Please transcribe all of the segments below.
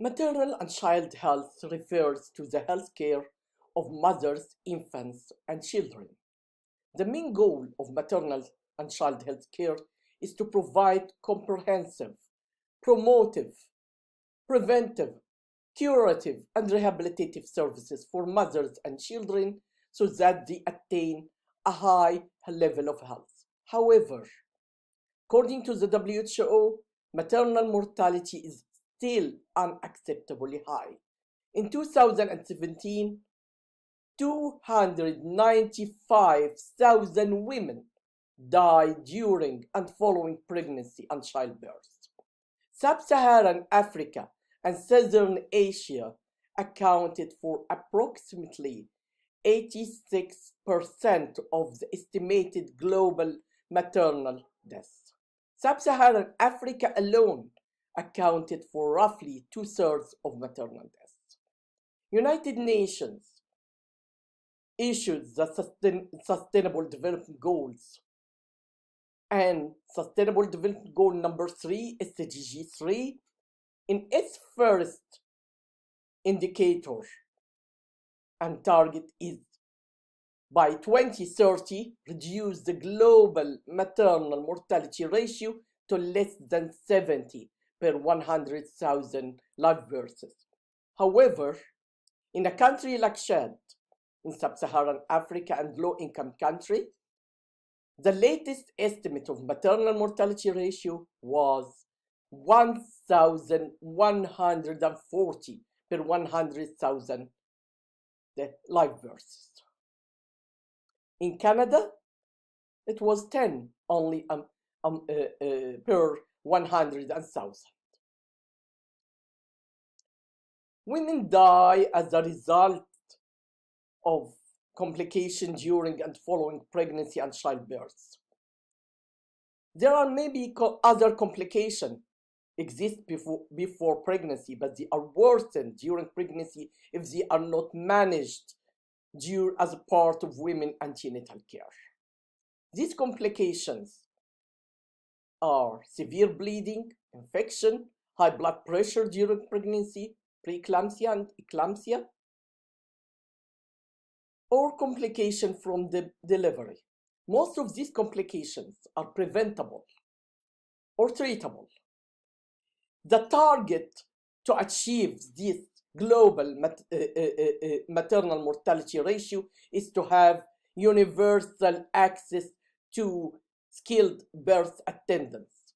Maternal and child health refers to the health care of mothers, infants, and children. The main goal of maternal and child health care is to provide comprehensive, promotive, preventive, curative, and rehabilitative services for mothers and children so that they attain a high level of health. However, according to the WHO, maternal mortality is still unacceptably high. In 2017, 295,000 women died during and following pregnancy and childbirth. Sub-Saharan Africa and Southern Asia accounted for approximately 86% of the estimated global maternal deaths. Sub-Saharan Africa alone accounted for roughly two-thirds of maternal deaths. United Nations issued the Sustainable Development Goals, and Sustainable Development Goal number 3, SDG 3, in its first indicator and target is by 2030 reduce the global maternal mortality ratio to less than 70 per 100,000 live births. However, in a country like Chad, in sub-Saharan Africa and low-income countries, the latest estimate of maternal mortality ratio was 1,140 per 100,000 live births. In Canada, it was 10 only per 100,000. Women die as a result of complications during and following pregnancy and childbirth. There are maybe other complications exist before pregnancy, but they are worsened during pregnancy if they are not managed as a part of women antenatal care. These complications are severe bleeding, infection, high blood pressure during pregnancy, preeclampsia and eclampsia, or complication from the delivery. Most of these complications are preventable or treatable. The target to achieve this global maternal mortality ratio is to have universal access to skilled birth attendants.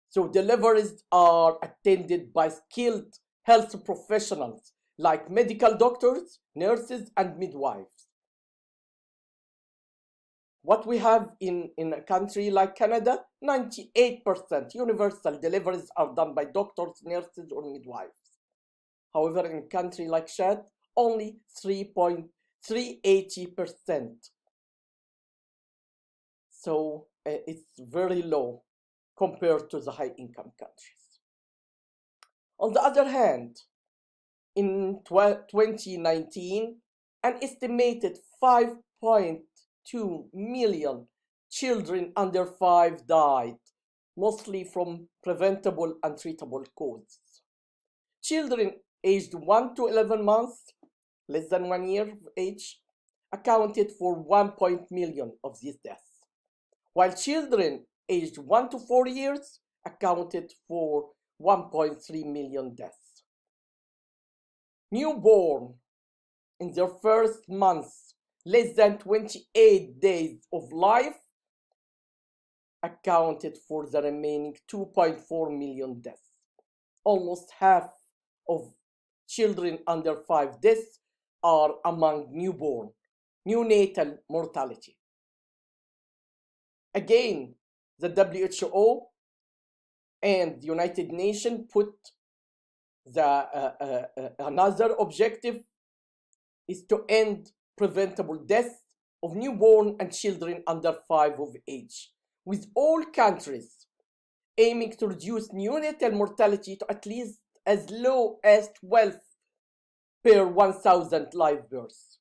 So deliveries are attended by skilled health professionals like medical doctors, nurses, and midwives. What we have in a country like Canada, 98% universal deliveries are done by doctors, nurses, or midwives. However, in a country like Chad, only 3.380%. So it's very low compared to the high-income countries. On the other hand, in 2019, an estimated 5.2 million children under 5 died, mostly from preventable and treatable causes. Children aged 1 to 11 months, less than 1 year of age, accounted for 1 million of these deaths, while children aged 1 to 4 years accounted for 1.3 million deaths. Newborn in their first months, less than 28 days of life, accounted for the remaining 2.4 million deaths. Almost half of children under 5 deaths are among newborn, neonatal mortality. Again, the WHO and the United Nations put another objective is to end preventable deaths of newborn and children under 5 of age, with all countries aiming to reduce neonatal mortality to at least as low as 12 per 1,000 live births,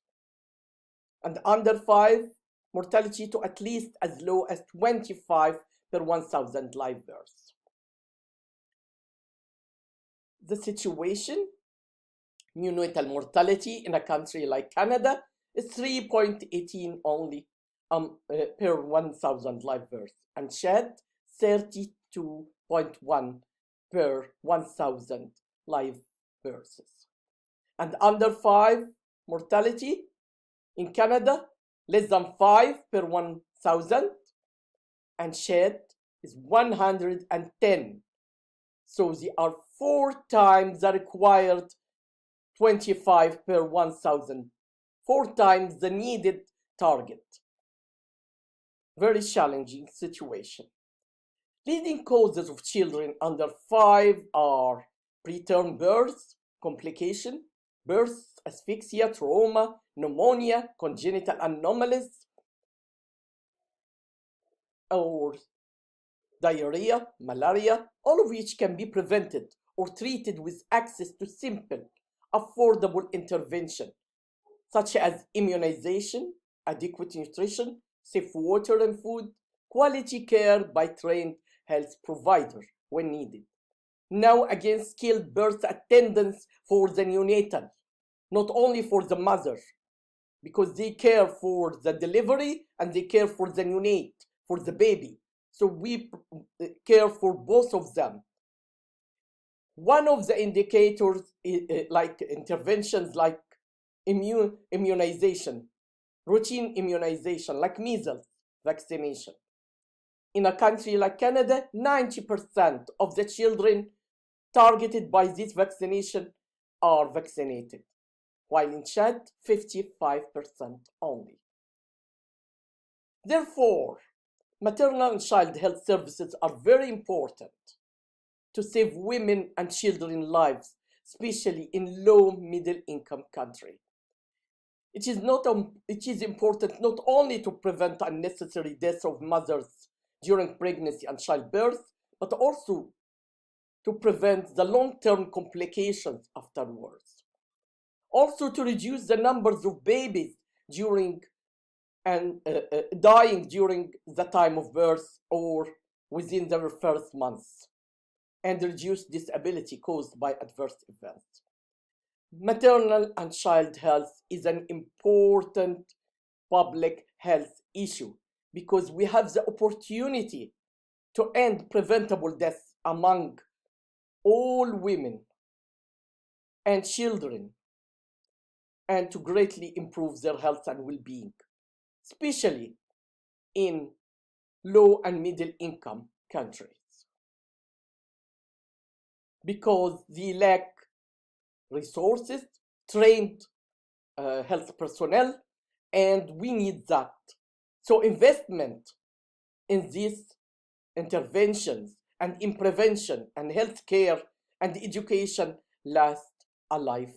and under 5 mortality to at least as low as 25 per 1,000 live births. the situation, neonatal mortality in a country like Canada is 3.18 only per 1,000 live births, and Chad 32.1 per 1,000 live births. And under 5 mortality in Canada, less than 5 per 1,000, and Chad is 110. So they are 4 times the required 25 per 1,000, 4 times the needed target. Very challenging situation. Leading causes of children under 5 are preterm birth, complication, birth, asphyxia, trauma, pneumonia, congenital anomalies, or diarrhea, malaria, all of which can be prevented or treated with access to simple, affordable intervention, such as immunization, adequate nutrition, safe water and food, quality care by trained health provider when needed. Now again, skilled birth attendants for the neonatal, not only for the mother, because they care for the delivery and they care for the neonate, for the baby. So we care for both of them. One of the indicators, like interventions like immunization, routine immunization, like measles vaccination. In a country like Canada, 90% of the children targeted by this vaccination are vaccinated, while in Chad, 55% only. Therefore, maternal and child health services are very important to save women and children's lives, especially in low middle income countries. It is important not only to prevent unnecessary deaths of mothers during pregnancy and childbirth, but also to prevent the long-term complications afterwards. Also to reduce the numbers of babies during and dying during the time of birth or within their first months, and reduce disability caused by adverse events. Maternal and child health is an important public health issue because we have the opportunity to end preventable deaths among all women and children, and to greatly improve their health and well-being, especially in low and middle income countries, because they lack resources, trained health personnel, and we need that. So investment in these interventions and in prevention and healthcare and education last a lifetime.